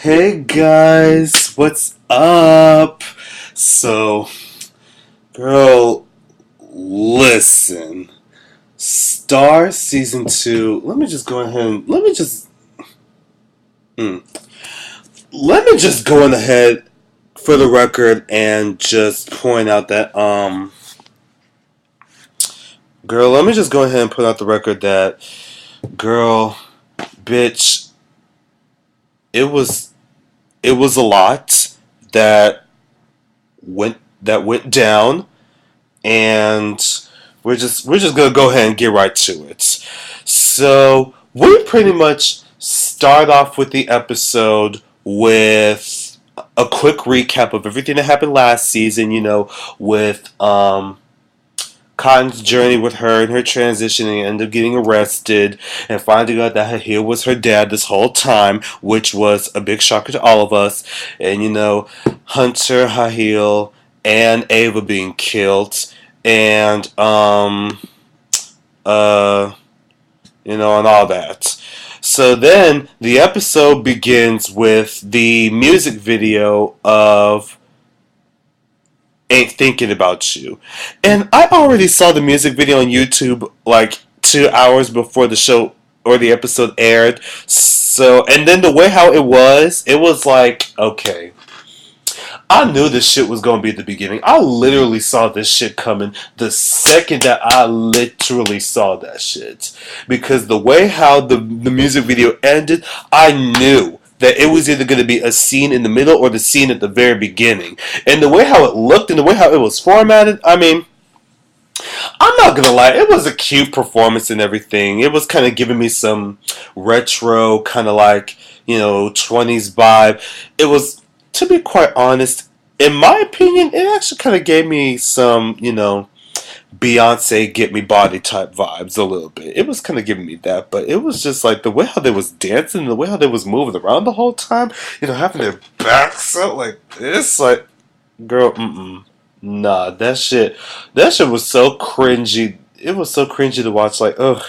Hey guys, what's up? So, girl, listen. Star season 2. Let me just go ahead and hmm, let me just go on ahead for the record and just point out that girl, let me just go ahead and put out the record that girl, bitch, it was it was a lot that went down, and we're just gonna go ahead and get right to it. So we pretty much start off with the episode with a quick recap of everything that happened last season. With Cotton's journey with her and her transition, and end up getting arrested and finding out that Hahil was her dad this whole time, which was a big shocker to all of us. And Hunter, Hahil, and Ava being killed, and uh and all that. So then the episode begins with the music video of Ain't Thinking About You. And I already saw the music video on YouTube like 2 hours before the show or the episode aired. So, and then the way how it was like, okay, I knew this shit was gonna be at the beginning. I literally saw this shit coming the second that I literally saw that shit. Because the way how the music video ended, I knew that it was either going to be a scene in the middle or the scene at the very beginning. And the way how it looked and the way how it was formatted, I mean, I'm not gonna lie, it was a cute performance and everything. It was kind of giving me some retro, kind of like, 20s vibe. It was, to be quite honest, in my opinion, it actually kind of gave me some, Beyonce Get Me Body type vibes a little bit. It was kind of giving me that, but it was just like the way how they was dancing, the way how they was moving around the whole time, having their backs out like this, like, girl, nah, that shit was so cringy. It was so cringy to watch. Like, ugh,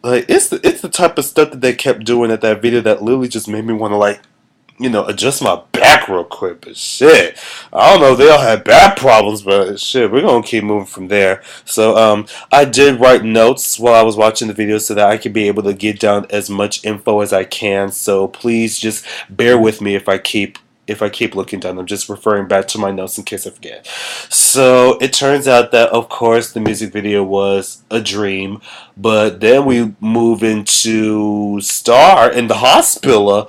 like it's the type of stuff that they kept doing at that video that literally just made me want to like, adjust my back real quick. But shit, I don't know if they all had back problems, but shit, we're gonna keep moving from there. So, I did write notes while I was watching the video so that I could be able to get down as much info as I can. So please just bear with me if I keep looking down. I'm just referring back to my notes in case I forget. So it turns out that, of course, the music video was a dream, but then we move into Star in the hospital,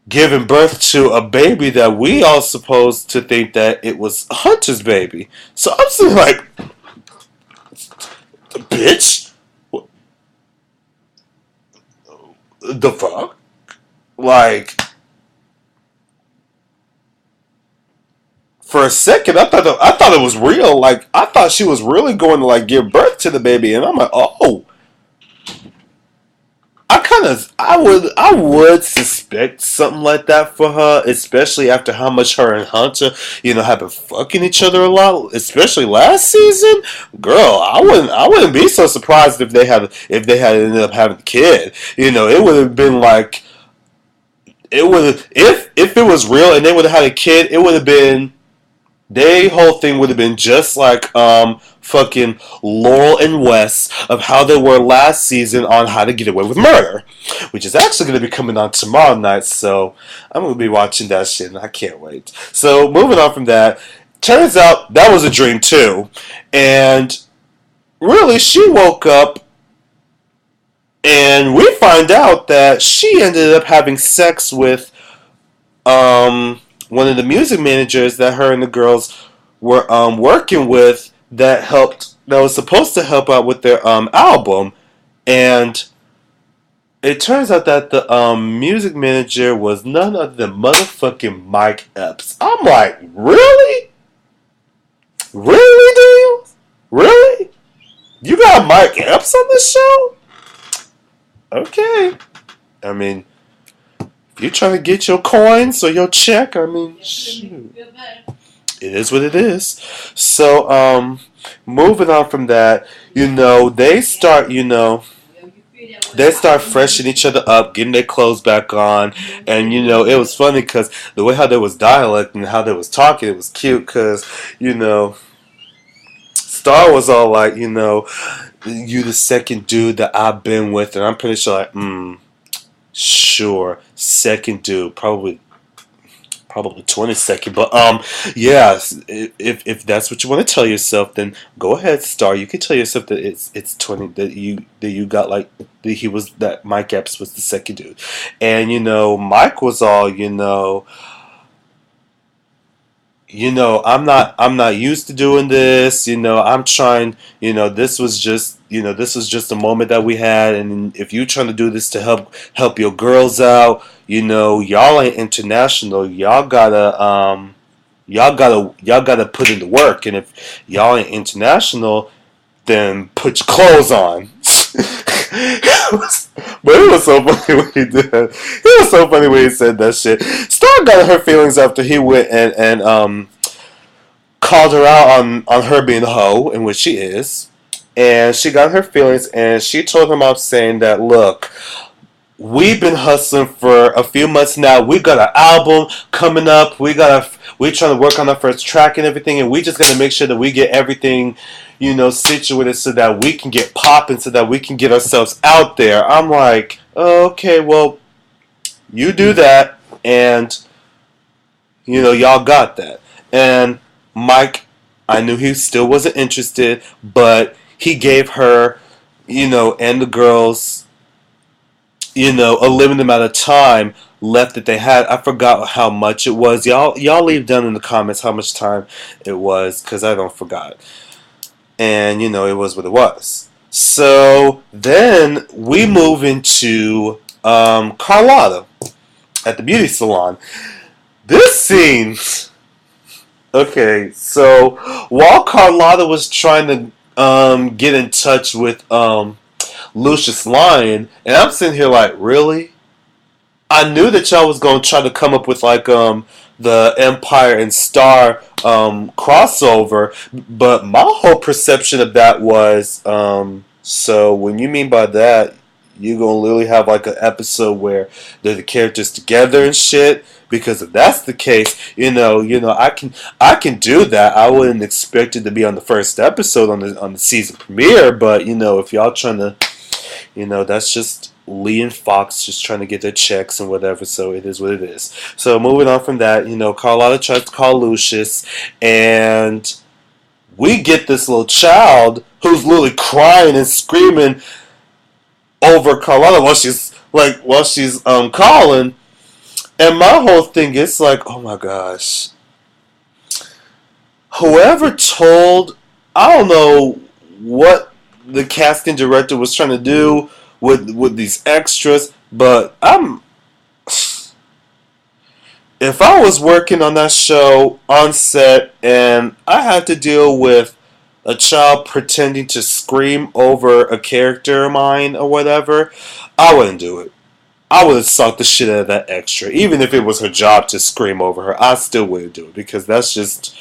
giving birth to a baby that we all supposed to think that it was Hunter's baby. So I'm sitting like, bitch, what the fuck? Like, for a second, I thought it was real. Like, I thought she was really going to like give birth to the baby, and I'm like, oh, I would suspect something like that for her, especially after how much her and Hunter, have been fucking each other a lot, especially last season. Girl, I wouldn't be so surprised if they had ended up having a kid. It would have been like it would if it was real and they would have had a kid, it would have been they whole thing would have been just like fucking Laurel and Wes of how they were last season on How to Get Away with Murder, which is actually going to be coming on tomorrow night. So I'm going to be watching that shit, and I can't wait. So moving on from that, turns out that was a dream too, and really she woke up and we find out that she ended up having sex with one of the music managers that her and the girls were working with that was supposed to help out with their album. And it turns out that the music manager was none other than motherfucking Mike Epps. I'm like, really? Really, dude? Really? You got Mike Epps on this show? Okay. I mean, if you're trying to get your coins or your check, I mean, shoot. It is what it is. So, moving on from that, they start, They start freshening each other up, getting their clothes back on, and it was funny because the way how there was dialect and how they was talking, it was cute because Star was all like, you the second dude that I've been with, and I'm pretty sure like, sure, second dude, probably 22nd, but yeah, if that's what you want to tell yourself, then go ahead, Star. You can tell yourself that it's 20, that you got like that he was, that Mike Epps was the second dude, and Mike was all, I'm not used to doing this. I'm trying. This was just a moment that we had, and if you're trying to do this to help your girls out, y'all ain't international. Y'all gotta put in the work, and if y'all ain't international, then put your clothes on. But it was so funny when he did. It was so funny when he said that shit. Star got her feelings after he went and called her out on her being a hoe, in which she is. And she got her feelings, and she told him off saying that, look, we've been hustling for a few months now. We got an album coming up. We're trying to work on our first track and everything, and we just gotta make sure that we get everything, situated so that we can get popping, so that we can get ourselves out there. I'm like, okay, well, you do that, and y'all got that. And Mike, I knew he still wasn't interested, but he gave her, and the girls, a limited amount of time left that they had. I forgot how much it was. Y'all leave down in the comments how much time it was, because I don't forgot. And it was what it was. So then we move into Carlotta at the beauty salon. This scene. Okay, so while Carlotta was trying to get in touch with Lucius Lyon, and I'm sitting here like, really? I knew that y'all was gonna try to come up with like the Empire and Star crossover, but my whole perception of that was so when you mean by that, you're gonna literally have like an episode where they're the characters together and shit. Because if that's the case, I can do that. I wouldn't expect it to be on the first episode on the season premiere, but if y'all trying to, that's just Lee and Fox just trying to get their checks and whatever. So it is what it is. So moving on from that, Carlotta tries to call Lucius, and we get this little child who's literally crying and screaming over Carlotta while she's calling. And my whole thing is like, oh my gosh. Whoever told, I don't know what the casting director was trying to do with these extras, but if I was working on that show on set and I had to deal with a child pretending to scream over a character of mine or whatever, I wouldn't do it. I would have sucked the shit out of that extra. Even if it was her job to scream over her, I still wouldn't do it. Because that's just...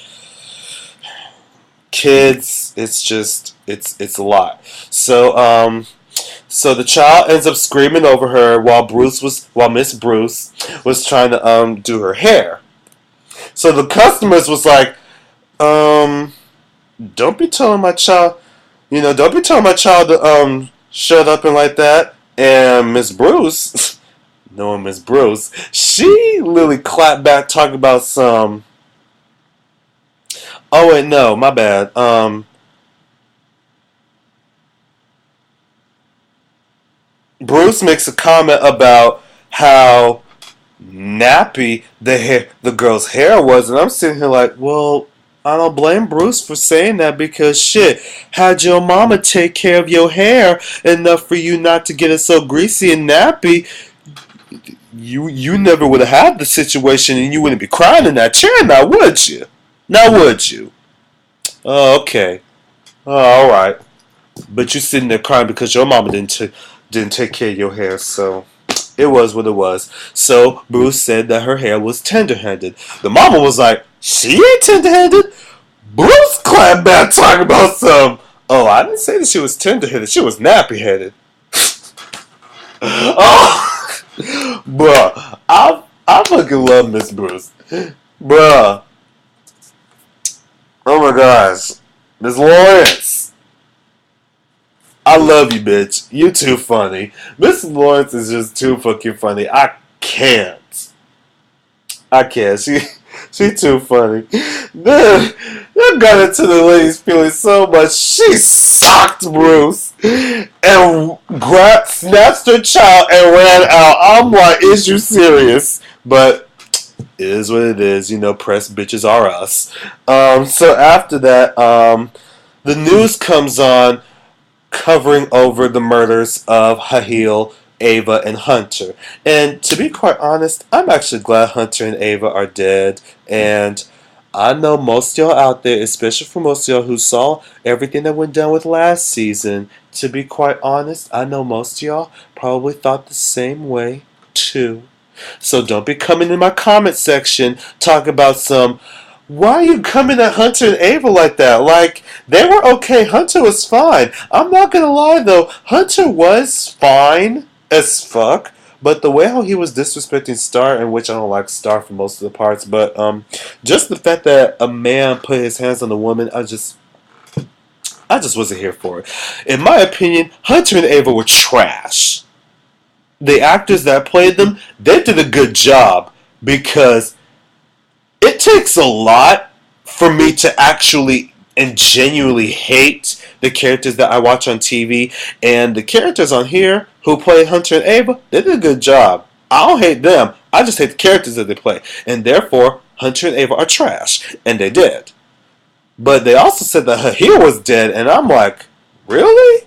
kids, it's a lot. So the child ends up screaming over her while Miss Bruce was trying to do her hair. So the customers was like, don't be telling my child, to shut up and like that. And Miss Bruce, knowing Miss Bruce, she literally clapped back talking about some. Oh wait, no, my bad. Bruce makes a comment about how nappy the girl's hair was, and I'm sitting here like, well, I don't blame Bruce for saying that because shit, had your mama take care of your hair enough for you not to get it so greasy and nappy, you never would have had the situation, and you wouldn't be crying in that chair now, would you? Now would you? Oh, okay. Oh, all right. But you sitting there crying because your mama didn't take care of your hair, so it was what it was. So Bruce said that her hair was tender-handed. The mama was like, she ain't tender-handed. Bruce clapped back talking about some. Oh, I didn't say that she was tender-headed. She was nappy-headed. Oh, bruh, I fucking love Miss Bruce, bruh. Oh my gosh, Miss Lawrence, I love you, bitch. You too funny. Miss Lawrence is just too fucking funny. I can't. I can't. She too funny. Then got into the lady's feelings so much. She socked Bruce and snatched her child and ran out. I'm like, is you serious? But it is what it is. You know, press bitches are us. So after that, the news comes on covering over the murders of Hahil, Ava, and Hunter. And to be quite honest, I'm actually glad Hunter and Ava are dead. And I know most of y'all out there, especially for most of y'all who saw everything that went down with last season, to be quite honest, I know most of y'all probably thought the same way too. So don't be coming in my comment section talking about some, why are you coming at Hunter and Ava like that? Like, they were okay. Hunter was fine. I'm not gonna lie though, Hunter was fine as fuck. But the way how he was disrespecting Star, in which I don't like Star for most of the parts, but just the fact that a man put his hands on a woman, I just wasn't here for it. In my opinion, Hunter and Ava were trash. The actors that played them, they did a good job because it takes a lot for me to actually and genuinely hate the characters that I watch on TV, and the characters on here who play Hunter and Ava, they did a good job. I don't hate them. I just hate the characters that they play, and therefore Hunter and Ava are trash, and they did. But they also said that Hahir was dead, and I'm like, really?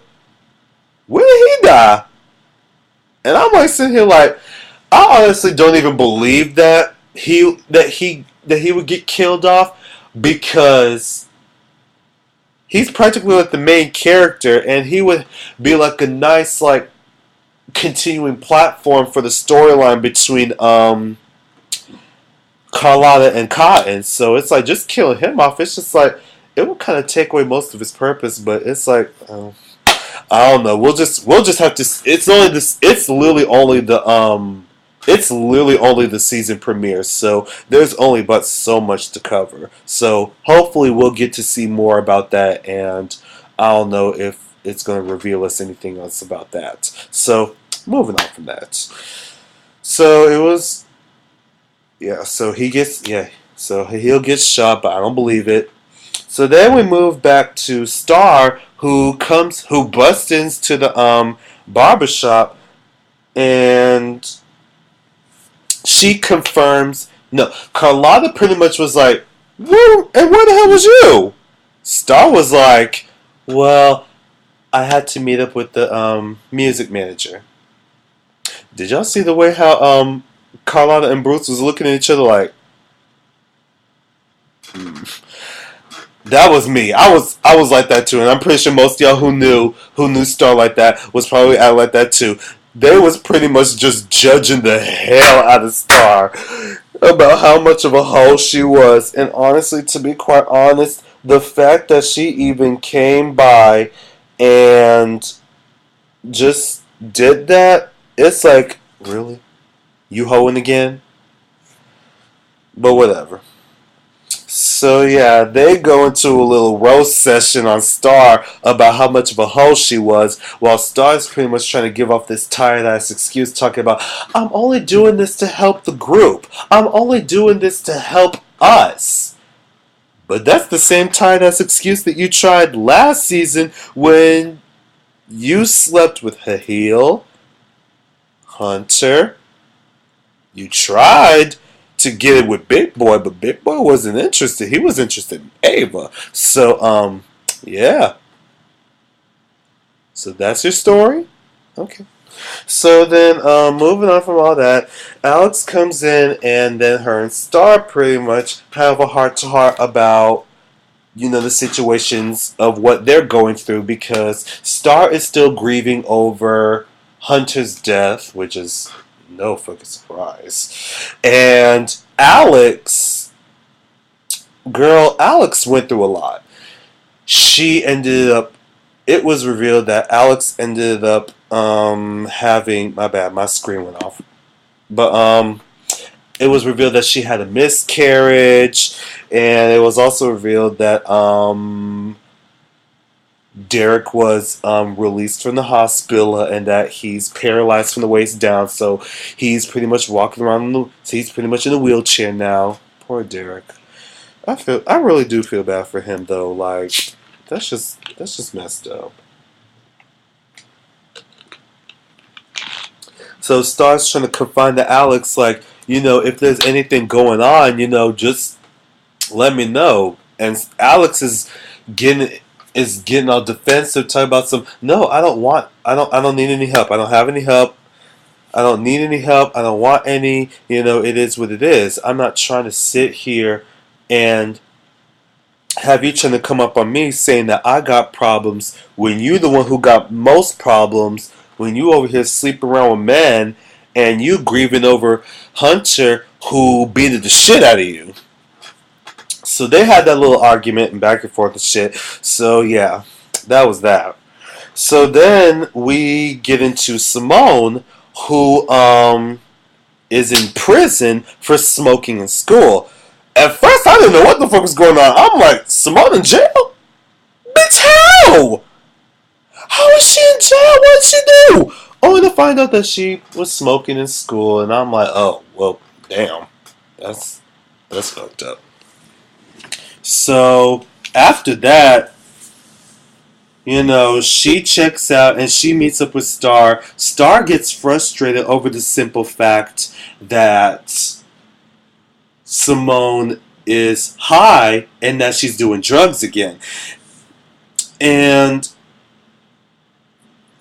When did he die? And I'm like sitting here like, I honestly don't even believe that he would get killed off, because he's practically like the main character, and he would be like a nice like continuing platform for the storyline between Carlotta and Cotton. So it's like, just killing him off, it's just like it would kind of take away most of his purpose. But it's like, I don't know. We'll just have to. It's only this. It's literally only the season premiere, so there's only but so much to cover. So hopefully we'll get to see more about that, and I don't know if it's going to reveal us anything else about that. So moving on from that. So it was, yeah. So he'll get shot, but I don't believe it. So then we move back to Star, who busts into the barbershop, and she confirms. No, Carlotta pretty much was like, where the hell was you? Star was like, well, I had to meet up with the music manager. Did y'all see the way how Carlotta and Bruce was looking at each other like, hmm. That was me. I was like that too, and I'm pretty sure most of y'all who knew Star like that was probably out like that too. They was pretty much just judging the hell out of Star about how much of a hoe she was. And honestly, to be quite honest, the fact that she even came by and just did that, it's like, really? You hoeing again? But whatever. So yeah, they go into a little roast session on Star about how much of a hoe she was, while Star's pretty much trying to give off this tired ass excuse, talking about, I'm only doing this to help the group. I'm only doing this to help us. But that's the same tired ass excuse that you tried last season when you slept with Hahil, Hunter. You tried to get it with Big Boy, but Big Boy wasn't interested. He was interested in Ava. So, yeah. So that's your story? Okay. So then, moving on from all that, Alex comes in, and then her and Star pretty much have a heart-to-heart about, the situations of what they're going through, because Star is still grieving over Hunter's death, which is no fucking surprise. And Alex went through a lot. It was revealed that Alex ended up having, my bad, my screen went off. But it was revealed that she had a miscarriage, and it was also revealed that Derek was released from the hospital and that he's paralyzed from the waist down, so he's pretty much walking around. So he's pretty much in a wheelchair now. Poor Derek. I really do feel bad for him though. Like that's just messed up. So Star's trying to confide to Alex, like, if there's anything going on, just let me know. And Alex getting getting all defensive, talking about some. No, I don't need any help. I don't have any help. I don't need any help. I don't want any. It is what it is. I'm not trying to sit here and have you trying to come up on me saying that I got problems when you the one who got most problems, when you over here sleeping around with men and you grieving over Hunter who beat the shit out of you. So they had that little argument and back and forth and shit. So yeah, that was that. So then we get into Simone, who is in prison for smoking in school. At first, I didn't know what the fuck was going on. I'm like, Simone in jail? Bitch, how? How is she in jail? What did she do? Only to find out that she was smoking in school, and I'm like, oh, well, damn. That's fucked up. So, after that, she checks out and she meets up with Star. Star gets frustrated over the simple fact that Simone is high and that she's doing drugs again. And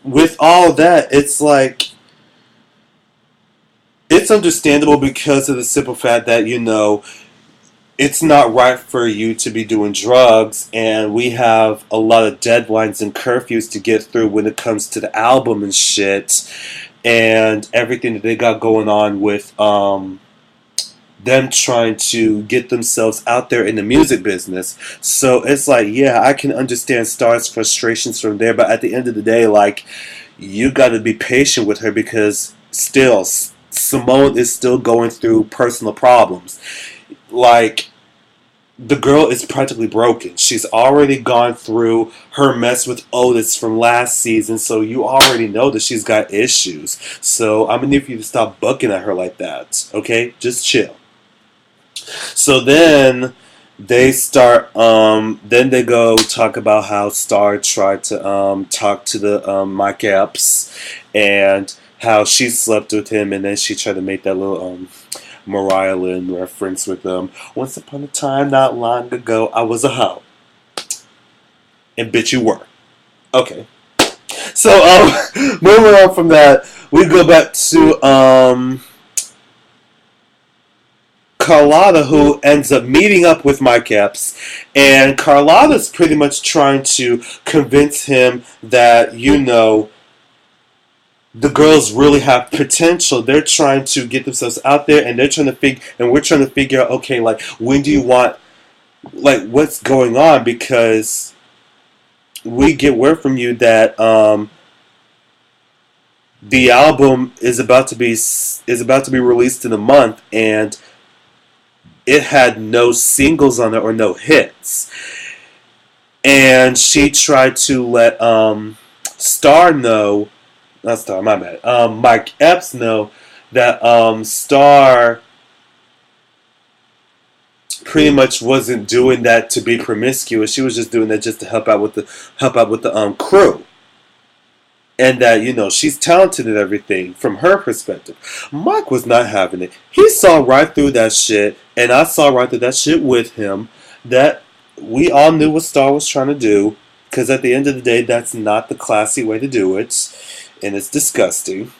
with all that, it's like, it's understandable because of the simple fact that, it's not right for you to be doing drugs, and we have a lot of deadlines and curfews to get through when it comes to the album and shit, and everything that they got going on with them trying to get themselves out there in the music business. So it's like, yeah, I can understand Star's frustrations from there, but at the end of the day, like, you got to be patient with her because still, Simone is still going through personal problems. Like, the girl is practically broken. She's already gone through her mess with Otis from last season, so you already know that she's got issues. So I'm gonna need for you to stop bucking at her like that. Okay? Just chill. So then then they go talk about how Star tried to talk to the Mike Epps and how she slept with him, and then she tried to make that little Mariah Lynn reference with once upon a time not long ago I was a hoe. And bitch you were. Okay. So moving on from that, we go back to Carlotta, who ends up meeting up with Mike Epps, and Carlotta's pretty much trying to convince him that, the girls really have potential. They're trying to get themselves out there, and we're trying to figure out, okay, like, when do you want, like, what's going on? Because we get word from you that the album is about to be released in a month, and it had no singles on it or no hits. And she tried to let Star know, not Star, my bad, Mike Epps know that Star pretty much wasn't doing that to be promiscuous. She was just doing that just to help out with the crew. And that, she's talented and everything from her perspective. Mike was not having it. He saw right through that shit, and I saw right through that shit with him, that we all knew what Star was trying to do, because at the end of the day, that's not the classy way to do it, and it's disgusting.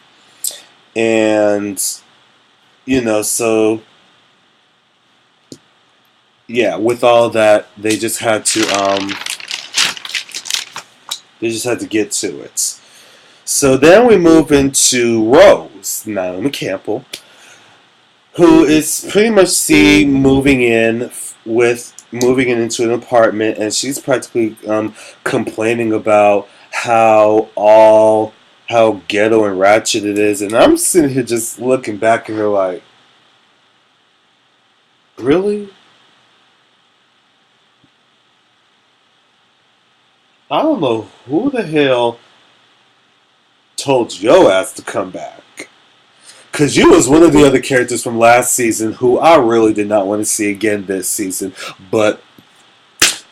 And, so, yeah, with all that, they just had to get to it. So then we move into Rose, Naomi Campbell, who is pretty much seen moving in into an apartment, and she's practically complaining about how all how ghetto and ratchet it is, and I'm sitting here just looking back at her like, really? I don't know who the hell told your ass to come back. Because you was one of the other characters from last season who I really did not want to see again this season. But,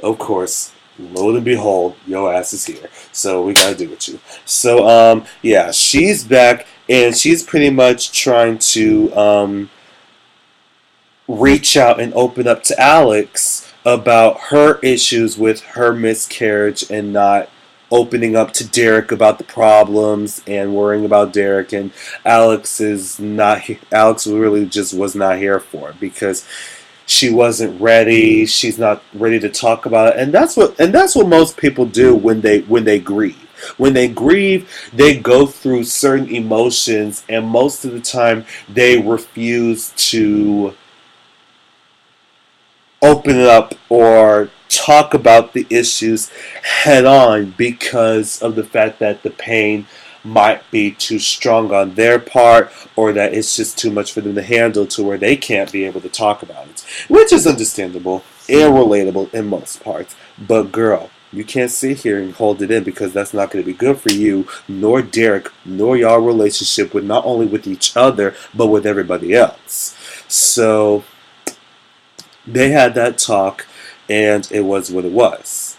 of course, lo and behold, your ass is here. So we gotta do with you. So, yeah, she's back, and she's pretty much trying to, reach out and open up to Alex about her issues with her miscarriage and not opening up to Derek about the problems and worrying about Derek. And Alex really just was not here for it because she wasn't ready. She's not ready to talk about it. And that's what most people do when they grieve. When they grieve, they go through certain emotions, and most of the time they refuse to open it up or talk about the issues head on because of the fact that the pain might be too strong on their part, or that it's just too much for them to handle to where they can't be able to talk about it, which is understandable and relatable in most parts. But girl, you can't sit here and hold it in, because that's not going to be good for you, nor Derek, nor y'all relationship with not only with each other but with everybody else. So they had that talk, and it was what it was.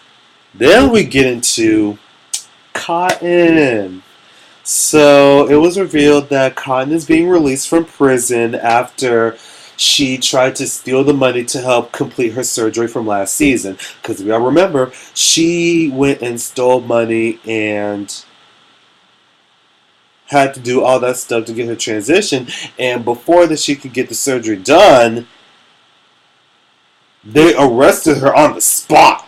Then we get into Cotton. So it was revealed that Cotton is being released from prison after she tried to steal the money to help complete her surgery from last season. Because if y'all remember, she went and stole money and had to do all that stuff to get her transition. And before that she could get the surgery done, they arrested her on the spot.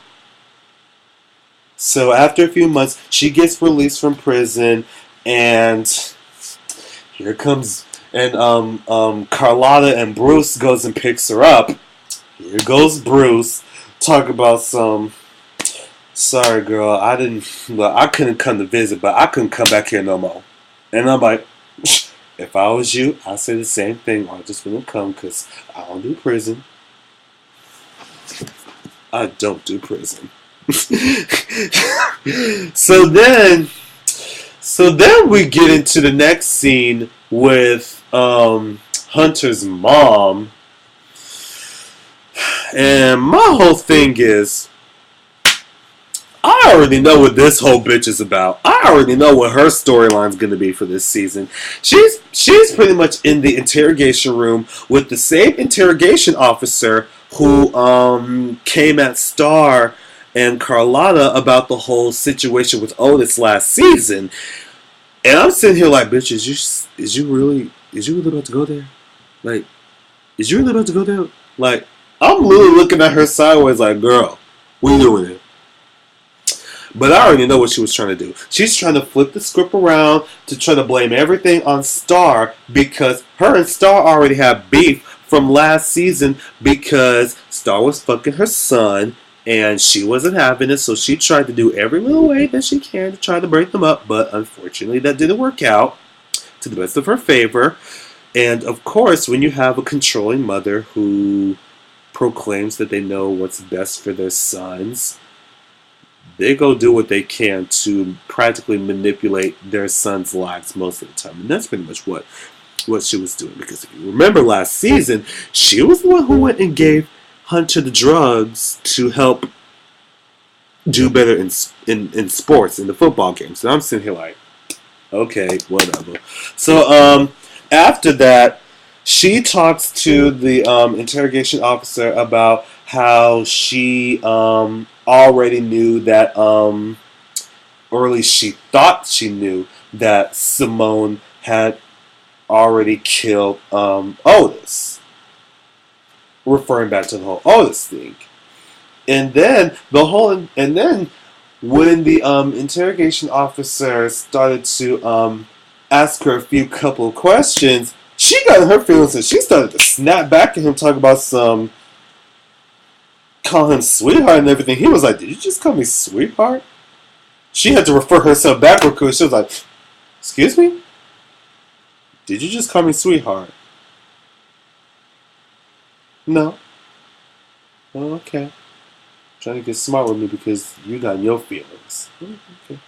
So after a few months, she gets released from prison, and here comes Carlotta and Bruce goes and picks her up. Here goes Bruce. Talk about some. Sorry, girl. I couldn't come to visit, but I couldn't come back here no more. And I'm like, if I was you, I'd say the same thing. I just wouldn't come because I don't do prison. I don't do prison. so then we get into the next scene with Hunter's mom, and my whole thing is, I already know what this whole bitch is about. I already know what her storyline's going to be for this season. She's pretty much in the interrogation room with the same interrogation officer who came at Star and Carlotta about the whole situation with Otis last season. And I'm sitting here like, bitch, is you really about to go there? Like, is you really about to go there? Like, I'm literally looking at her sideways like, girl, what are you doing here? But I already know what she was trying to do. She's trying to flip the script around to try to blame everything on Star, because her and Star already have beef from last season because Star was fucking her son and she wasn't having it. So she tried to do every little way that she can to try to break them up. But unfortunately, that didn't work out to the best of her favor. And of course, when you have a controlling mother who proclaims that they know what's best for their sons, they go do what they can to practically manipulate their sons' lives most of the time. And that's pretty much what she was doing. Because if you remember last season, she was the one who went and gave Hunter the drugs to help do better in sports, in the football games. And I'm sitting here like, okay, whatever. So after that, she talks to the interrogation officer about how she already knew that, or at least she thought she knew that Simone had already killed Otis, referring back to the whole Otis thing. And then when the interrogation officer started to ask her a few couple of questions, she got in her feelings and she started to snap back at him, talk about some, call him sweetheart and everything. He was like, "Did you just call me sweetheart?" She had to refer herself back real quick. She was like, Excuse me? Did you just call me sweetheart? No. Oh, okay. Trying to get smart with me because you got your feelings. Okay.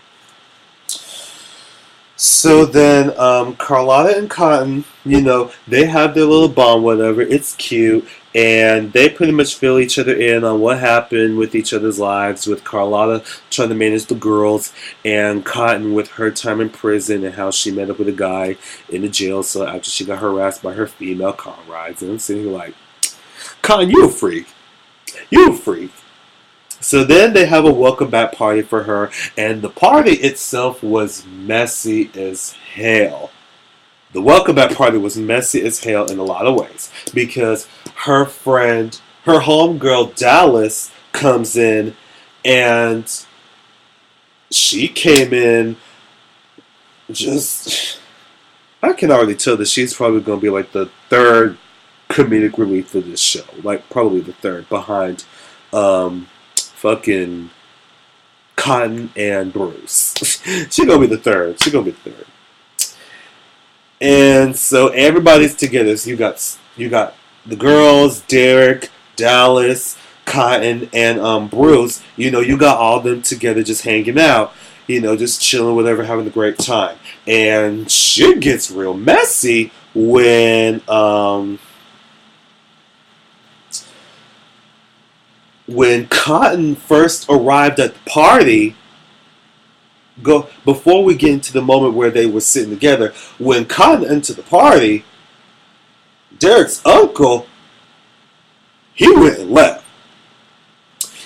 So then, Carlotta and Cotton, they have their little bond, whatever. It's cute. And they pretty much fill each other in on what happened with each other's lives, with Carlotta trying to manage the girls, and Cotton with her time in prison and how she met up with a guy in the jail. So after she got harassed by her female comrades. And I'm sitting here like, Cotton, you a freak. You a freak. So then they have a welcome back party for her, and the party itself was messy as hell. The welcome back party was messy as hell in a lot of ways because her friend, her homegirl Dallas, comes in, and she came in just. I can already tell that she's probably going to be like the third comedic relief for this show, like probably the third behind. Fucking Cotton and Bruce. She gonna be the third. And so everybody's together. So you got the girls, Derek, Dallas, Cotton, and Bruce. You got all of them together, just hanging out. Just chilling, whatever, having a great time. And shit gets real messy when Cotton first arrived at the party, before we get into the moment where they were sitting together, when Cotton entered the party, Derek's uncle, he went and left.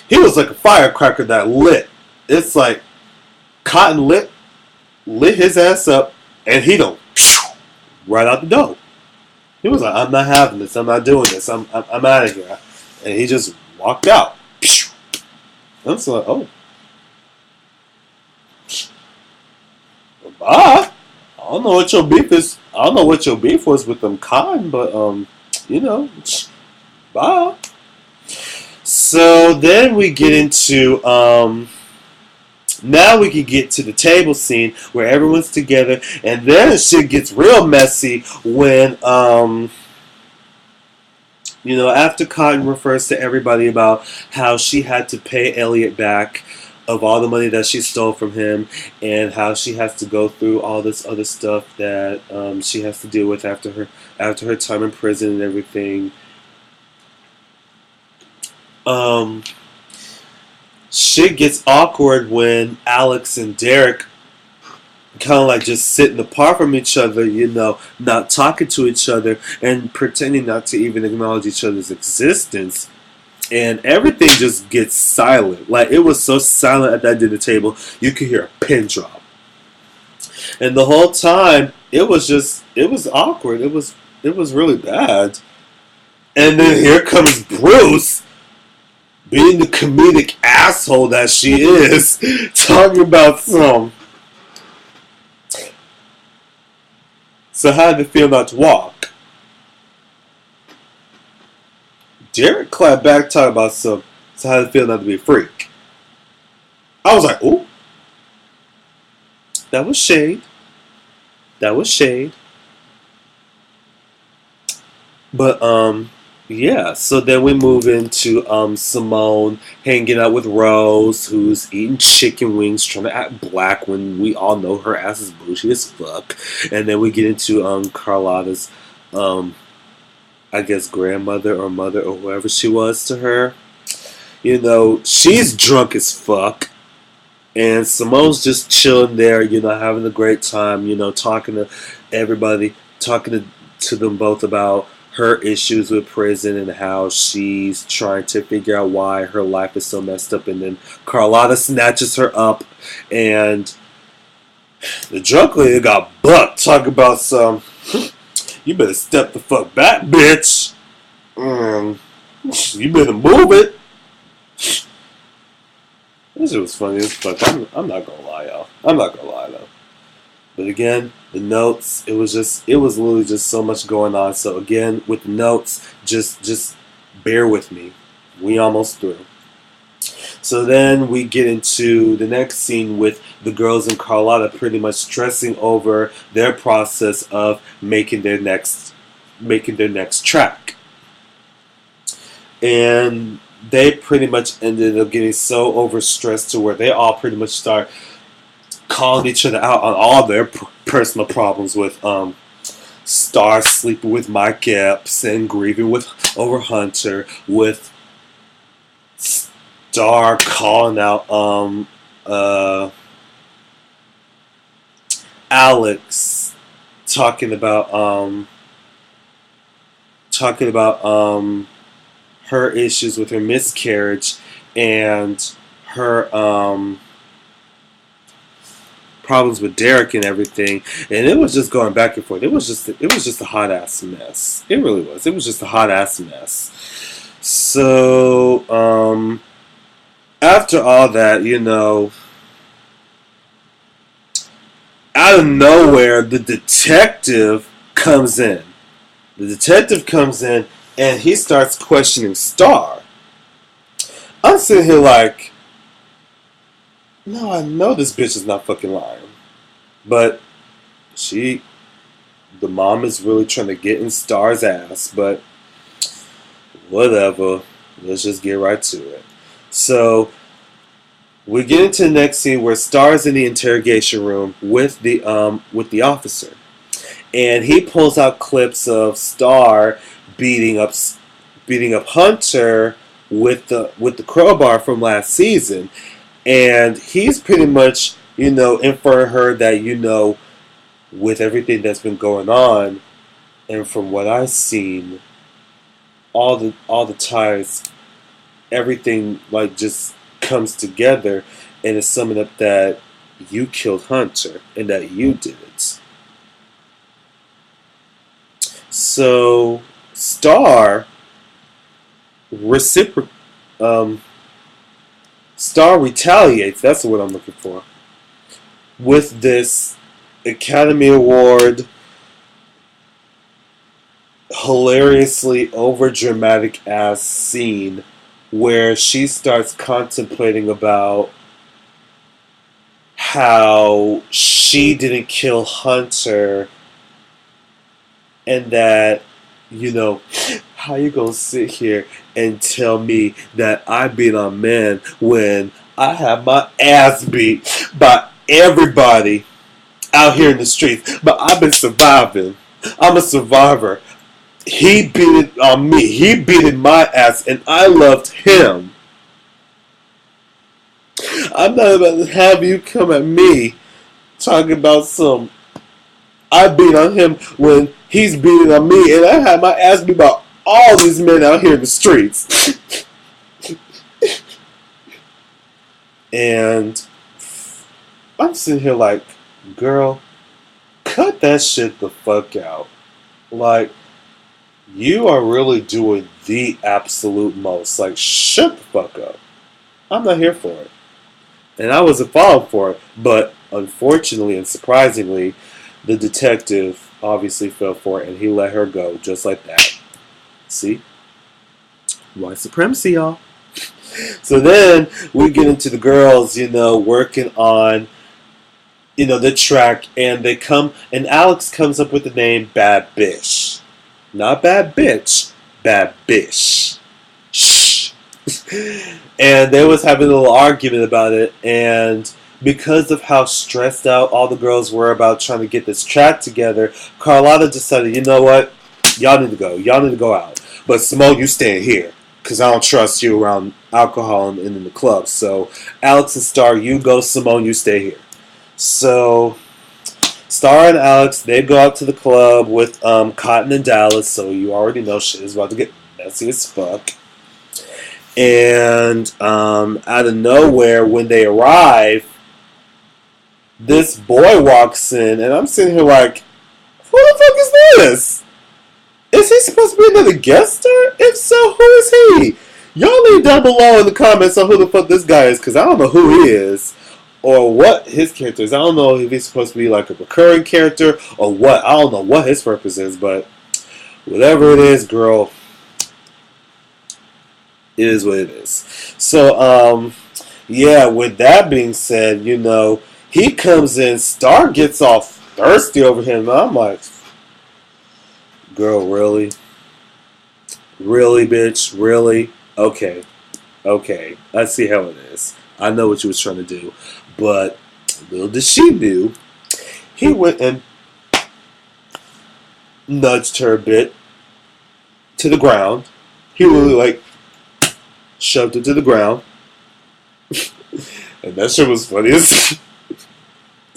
He was like a firecracker that lit. It's like Cotton lit his ass up, and he don't right out the door. He was like, "I'm not having this. I'm not doing this. I'm out of here," and he just walked out. I'm just like, oh. Bye. I don't know what your beef is. I don't know what your beef was with them Cotton, but bye. So then we get into now we can get to the table scene where everyone's together, and then shit gets real messy when after Cotton refers to everybody about how she had to pay Elliot back of all the money that she stole from him, and how she has to go through all this other stuff that she has to deal with after her time in prison and everything. Shit gets awkward when Alex and Derek kind of like just sitting apart from each other, not talking to each other and pretending not to even acknowledge each other's existence. And everything just gets silent. Like, it was so silent at that dinner table, you could hear a pin drop. And the whole time, it was awkward. It was really bad. And then here comes Bruce, being the comedic asshole that she is, talking about some. So how did it feel not to walk? Derek clapped back talking about some. So how did it feel not to be a freak? I was like, ooh. That was shade. But yeah, so then we move into Simone hanging out with Rose, who's eating chicken wings, trying to act black when we all know her ass is bougie as fuck. And then we get into Carlotta's, I guess, grandmother or mother or whoever she was to her. She's drunk as fuck. And Simone's just chilling there, having a great time, talking to everybody, talking to them both about her issues with prison and how she's trying to figure out why her life is so messed up. And then Carlotta snatches her up, and the drunk lady got bucked talking about some, you better step the fuck back, bitch. You better move it. This shit was funny as fuck. I'm not gonna lie, y'all. I'm not gonna lie, though. But again, the notes, it was literally just so much going on. So again, with the notes, just bear with me. We almost through. So then we get into the next scene with the girls and Carlotta pretty much stressing over their process of making their next track. And they pretty much ended up getting so overstressed to where they all pretty much start calling each other out on all their personal problems with Star sleeping with Mike Epps and grieving with over Hunter, with Star calling out Alex, talking about her issues with her miscarriage and her problems with Derek and everything, and it was just going back and forth. It was just a hot ass mess. It really was. It was just a hot ass mess. So after all that, out of nowhere, the detective comes in. The detective comes in and he starts questioning Star. I'm sitting here like, no, I know this bitch is not fucking lying. But the mom is really trying to get in Star's ass, but whatever. Let's just get right to it. So we get into the next scene where Star's in the interrogation room with the officer. And he pulls out clips of Star beating up Hunter with the crowbar from last season. And he's pretty much, inferring her that, with everything that's been going on, and from what I've seen, all the ties, everything like just comes together, and it's summing up that you killed Hunter and that you did it. So Star Star retaliates, that's the word I'm looking for, with this Academy Award hilariously over-dramatic ass scene where she starts contemplating about how she didn't kill Hunter, and that, how you gonna sit here and tell me that I beat on men when I have my ass beat by everybody out here in the streets, but I've been surviving. I'm a survivor. He beat it on me. He beat in my ass, and I loved him. I'm not about to have you come at me talking about some I beat on him when he's beating on me, and I had my ass beat by all these men out here in the streets. And I'm sitting here like, girl, cut that shit the fuck out. Like, you are really doing the absolute most. Like, shut the fuck up. I'm not here for it. And I wasn't falling for it. But unfortunately and surprisingly, the detective obviously fell for it, and he let her go just like that. See? White supremacy, y'all. So then we get into the girls, working on, the track, and Alex comes up with the name Bad Bish. Not Bad Bitch, Bad Bish. Shh. And they was having a little argument about it, and because of how stressed out all the girls were about trying to get this track together, Carlotta decided, you know what? Y'all need to go. Y'all need to go out. But Simone, you staying here, because I don't trust you around alcohol and in the club. So Alex and Star, you go. Simone, you stay here. So Star and Alex, they go out to the club with Cotton and Dallas. So you already know shit is about to get messy as fuck. And out of nowhere, when they arrive, this boy walks in, and I'm sitting here like, who the fuck is this? Is he supposed to be another guest star? If so, who is he? Y'all leave down below in the comments on who the fuck this guy is, because I don't know who he is, or what his character is. I don't know if he's supposed to be like a recurring character, or what. I don't know what his purpose is, but whatever it is, girl, It is what it is. So, yeah, with that being said, he comes in, Star gets all thirsty over him. I'm like, girl, really? Really, bitch? Really? Okay. Okay. I see how it is. I know what you was trying to do. But little did she knew, he went and nudged her a bit to the ground. He really, like, shoved her to the ground. And that shit was funny as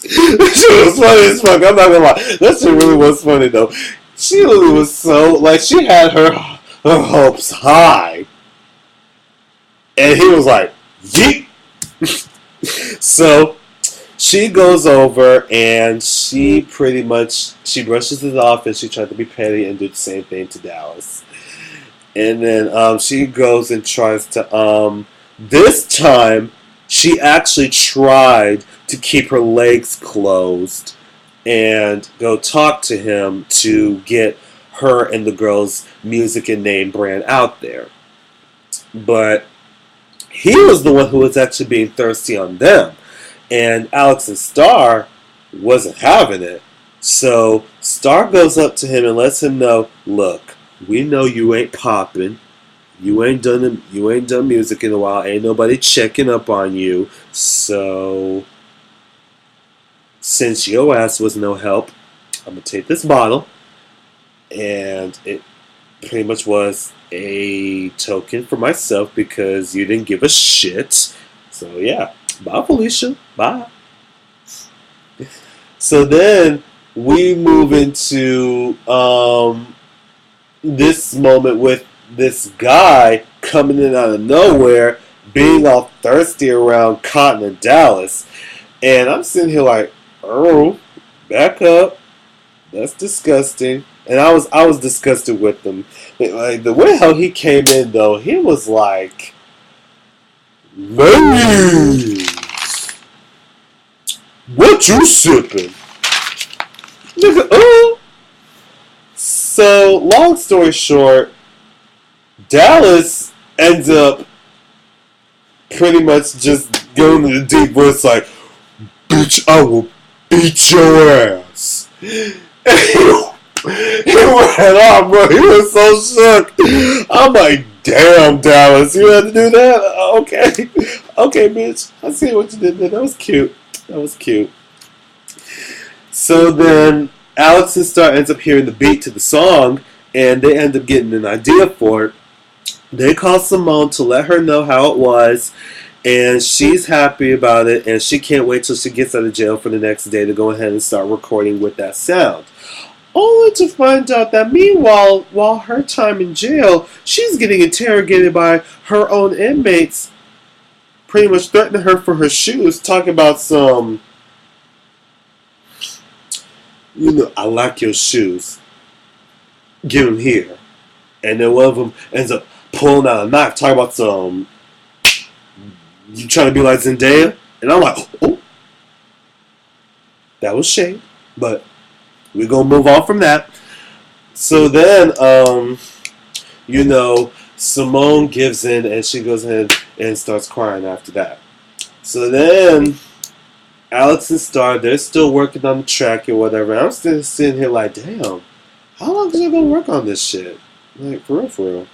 that shit was funny as fuck. I'm not gonna lie. That shit really was funny though. She really was so like she had her hopes high. And he was like, yeet. So she goes over and she brushes it off and she tried to be petty and do the same thing to Dallas. And then she goes and tries to this time she actually tried to keep her legs closed and go talk to him to get her and the girl's music and name brand out there. But he was the one who was actually being thirsty on them. And Alex and Star wasn't having it. So Star goes up to him and lets him know, look, we know you ain't popping. You ain't done music in a while. Ain't nobody checking up on you. So since your ass was no help, I'm gonna take this bottle. And it pretty much was a token for myself because you didn't give a shit. So yeah. Bye, Felicia. Bye. So then we move into this moment with this guy coming in out of nowhere, being all thirsty around Cotton and Dallas. And I'm sitting here like, oh, back up. That's disgusting. And I was disgusted with him. Like the way how he came in though, he was like, man, what you sipping? Nigga, So, long story short, Dallas ends up pretty much just going to the deep voice like, bitch, I will beat your ass. And he ran off, bro. He was so shook. I'm like, damn, Dallas, you had to do that? Okay. Okay, bitch. I see what you did there. That was cute. That was cute. So then Alex and Star ends up hearing the beat to the song, and they end up getting an idea for it. They call Simone to let her know how it was, and she's happy about it, and she can't wait till she gets out of jail for the next day to go ahead and start recording with that sound. Only to find out that meanwhile, while her time in jail, she's getting interrogated by her own inmates, pretty much threatening her for her shoes, talking about some, I like your shoes. Give them here. And then one of them ends up pulling out a knife, talking about some, you trying to be like Zendaya? And I'm like, oh, that was shade, but we're going to move on from that. So then, Simone gives in and she goes ahead and starts crying after that. So then, Alex and Star, they're still working on the track or whatever. I'm still sitting here like, damn, how long is it going to work on this shit? Like, for real.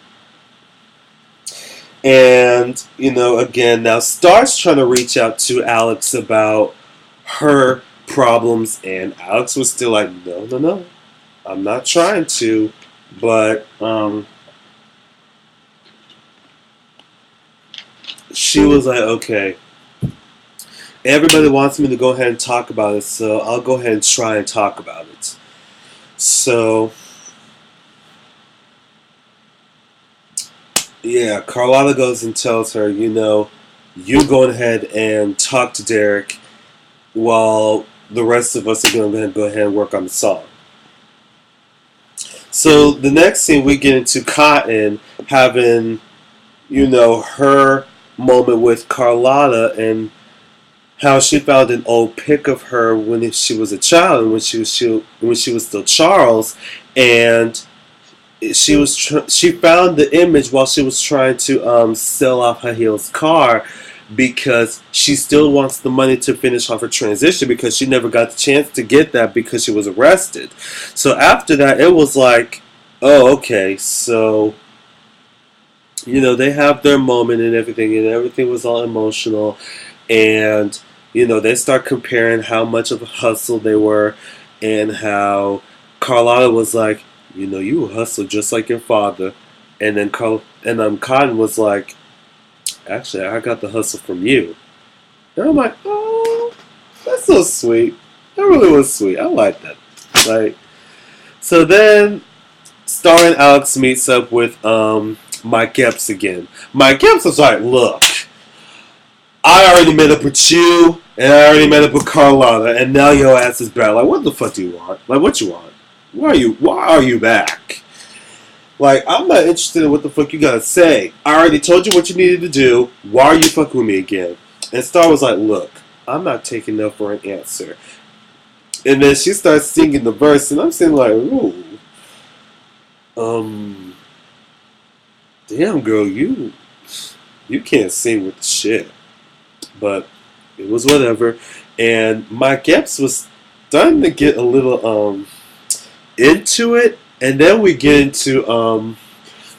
And, again, now Star's trying to reach out to Alex about her problems, and Alex was still like, no, I'm not trying to, but she was like, okay, everybody wants me to go ahead and talk about it, so I'll go ahead and try and talk about it. So yeah, Carlotta goes and tells her, you go ahead and talk to Derek while the rest of us are going to go ahead and work on the song. So the next scene, we get into Cotton having, her moment with Carlotta and how she found an old pic of her when she was a child and when she was still Charles, and she found the image while she was trying to sell off Halil's car because she still wants the money to finish off her transition because she never got the chance to get that because she was arrested. So after that, it was like, oh, okay, so they have their moment and everything was all emotional, and they start comparing how much of a hustle they were, and how Carlotta was like, you hustle just like your father, and then Cotton was like, actually, I got the hustle from you, and I'm like, oh, that's so sweet. That really was sweet. I like that. Like, so then Star and Alex meets up with Mike Epps again. Mike Epps was like, look, I already met up with you, and I already met up with Carlotta, and now your ass is back. Like, what the fuck do you want? Like, what you want? Why are you back? Like, I'm not interested in what the fuck you gotta say. I already told you what you needed to do. Why are you fucking with me again? And Star was like, look, I'm not taking no for an answer. And then she starts singing the verse, and I'm sitting like, ooh. Damn, girl, you can't sing with the shit. But it was whatever. And Mike Epps was starting to get a little into it. And then we get into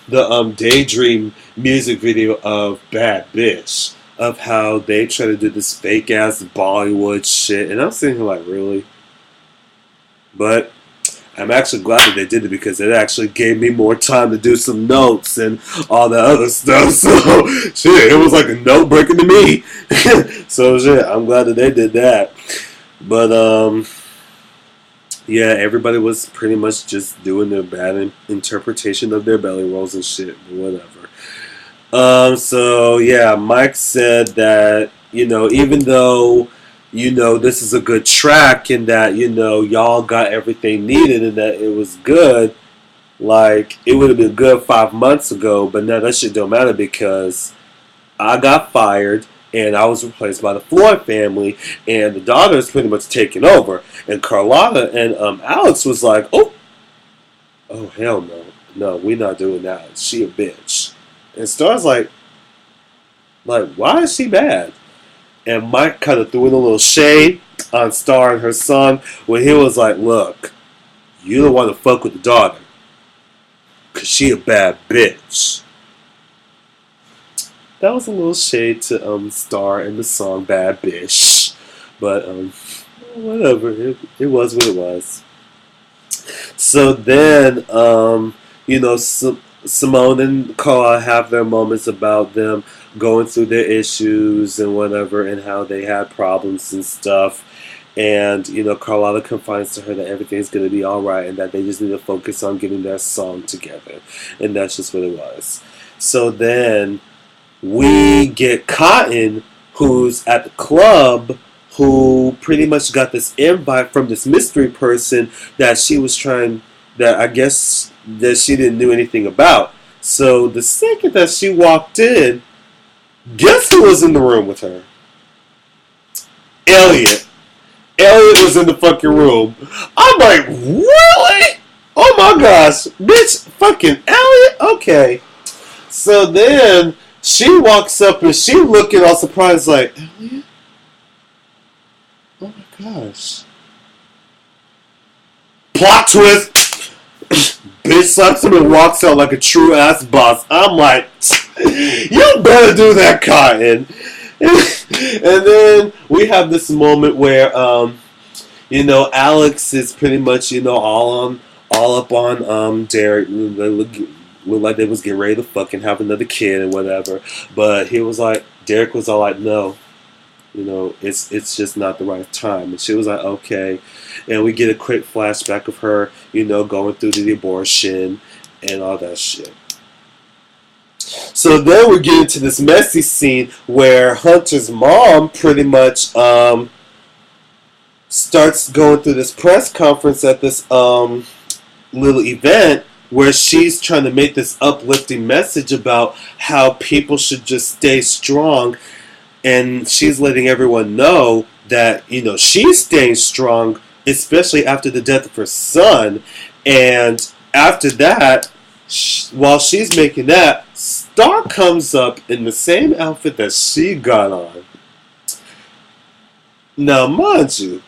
the Daydream music video of Bad Bitch. Of how they try to do this fake ass Bollywood shit. And I'm sitting here like, really? But I'm actually glad that they did it because it actually gave me more time to do some notes and all that other stuff. So, shit, it was like a note breaking to me. So, shit, I'm glad that they did that. But, yeah, everybody was pretty much just doing their bad interpretation of their belly rolls and shit, whatever. So, yeah, Mike said that, even though this is a good track and that, y'all got everything needed and that it was good. Like, it would have been good 5 months ago, but now that shit don't matter because I got fired and I was replaced by the Floyd family and the daughter is pretty much taking over. And Carlotta and Alex was like, oh, hell no. No, we're not doing that. She a bitch. And Star's like, why is she bad? And Mike kind of threw in a little shade on Star and her son when he was like, look, you don't want to fuck with the daughter because she a bad bitch. That was a little shade to Star and the song Bad Bitch. But whatever. It was what it was. So then, Simone and Carla have their moments about them going through their issues and whatever and how they had problems and stuff. And, Carlotta confides to her that everything's going to be alright and that they just need to focus on getting their song together. And that's just what it was. So then we get Cotton, who's at the club, who pretty much got this invite from this mystery person that she was trying, that I guess that she didn't know anything about. So the second that she walked in, guess who was in the room with her? Elliot. Elliot was in the fucking room. I'm like, really? Oh my gosh. Bitch, fucking Elliot? Okay. So then she walks up and she looking all surprised like, Elliot? Oh my gosh. Plot twist. Bitch slaps him and walks out like a true ass boss. I'm like, you better do that, Cotton. And then we have this moment where, Alex is pretty much, all up on Derek. They look like they was getting ready to fucking have another kid and whatever. But he was like, Derek was all like, no, it's just not the right time. And she was like, okay. And we get a quick flashback of her, going through the abortion and all that shit. So then we get into this messy scene where Hunter's mom pretty much starts going through this press conference at this little event where she's trying to make this uplifting message about how people should just stay strong. And she's letting everyone know that, she's staying strong, especially after the death of her son. And after that, While she's making that, Star comes up in the same outfit that she got on. Now, mind you,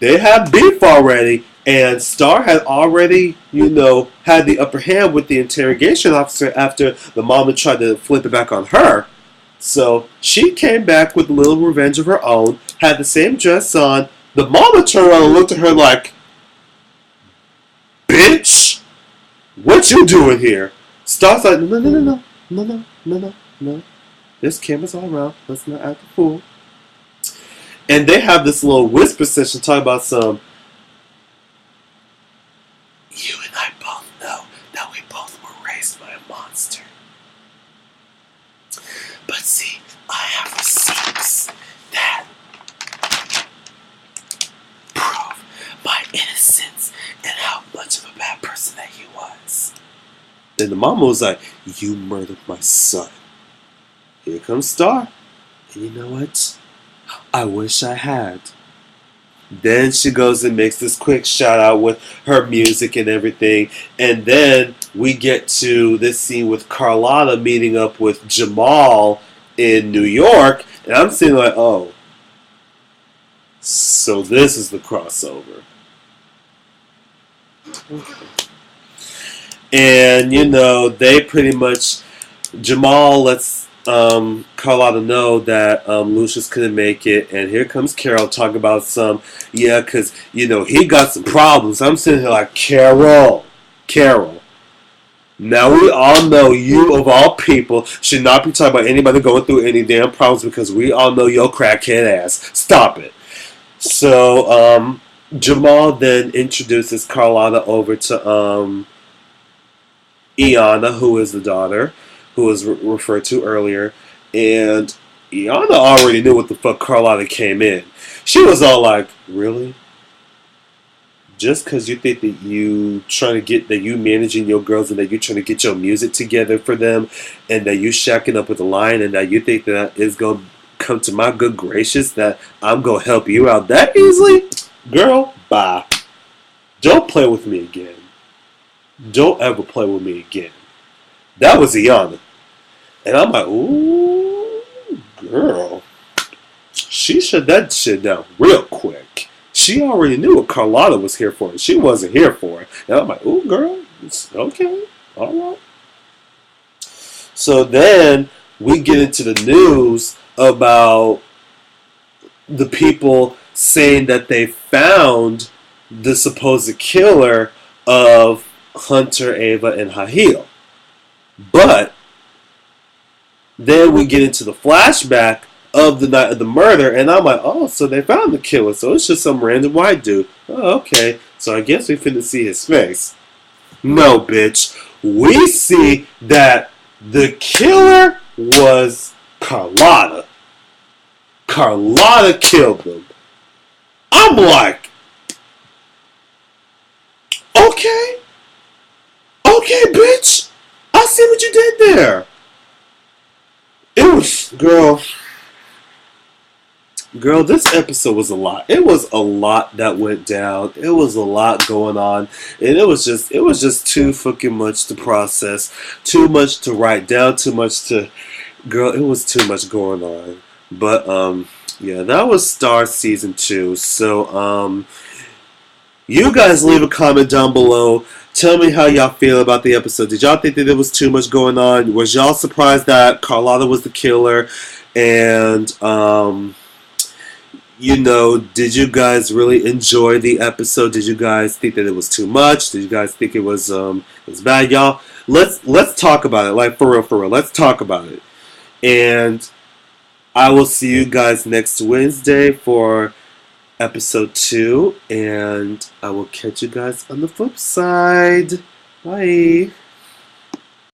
they have beef already, and Star had already, had the upper hand with the interrogation officer after the mama tried to flip it back on her. So she came back with a little revenge of her own, had the same dress on. The mama turned around and looked at her like, "Bitch, what you doing here?" Star's like, "No, no, no, no, no, no, no, no, no. There's cameras all around. Let's not act a fool." And they have this little whisper session talking about some. You and I both know that we both were raised by a monster. But see, I have receipts that prove my innocence and how much of a bad person that he was. Then the mama was like, "You murdered my son." Here comes Star. And you know what? I wish I had. Then she goes and makes this quick shout out with her music and everything. And then we get to this scene with Carlotta meeting up with Jamal in New York. And I'm sitting like, oh, so this is the crossover. And, they pretty much, Jamal lets Carlotta know that Lucius couldn't make it, and here comes Carol talking about because he got some problems. I'm sitting here like, Carol. Now we all know you of all people should not be talking about anybody going through any damn problems because we all know your crackhead ass. Stop it. So Jamal then introduces Carlotta over to Iana, who is the daughter, who was referred to earlier, and Iana already knew what the fuck Carlotta came in. She was all like, "Really? Just because you think that you managing your girls and that you trying to get your music together for them, and that you shacking up with a lion, and that you think that is gonna come to my good gracious that I'm gonna help you out that easily, girl? Bye. Don't play with me again. Don't ever play with me again." That was Iana. And I'm like, ooh, girl. She shut that shit down real quick. She already knew what Carlotta was here for, and she wasn't here for it. And I'm like, ooh, girl, it's okay, all right. So then we get into the news about the people saying that they found the supposed killer of Hunter, Ava, and Hahil. But then we get into the flashback of the night of the murder, and I'm like, oh, so they found the killer, so it's just some random white dude. Oh, okay, so I guess we finna see his face. No, bitch. We see that the killer was Carlotta. Carlotta killed him. I'm like, okay, bitch. I see what you did there. It was, girl, this episode was a lot. It was a lot that went down. It was a lot going on. And it was just too fucking much to process. Too much to write down. It was too much going on. But, yeah, that was Star Season 2. So, you guys leave a comment down below. Tell me how y'all feel about the episode. Did y'all think that there was too much going on? Was y'all surprised that Carlotta was the killer? And, did you guys really enjoy the episode? Did you guys think that it was too much? Did you guys think it was bad? Y'all, let's talk about it. Like, for real. Let's talk about it. And I will see you guys next Wednesday for episode 2, and I will catch you guys on the flip side. Bye.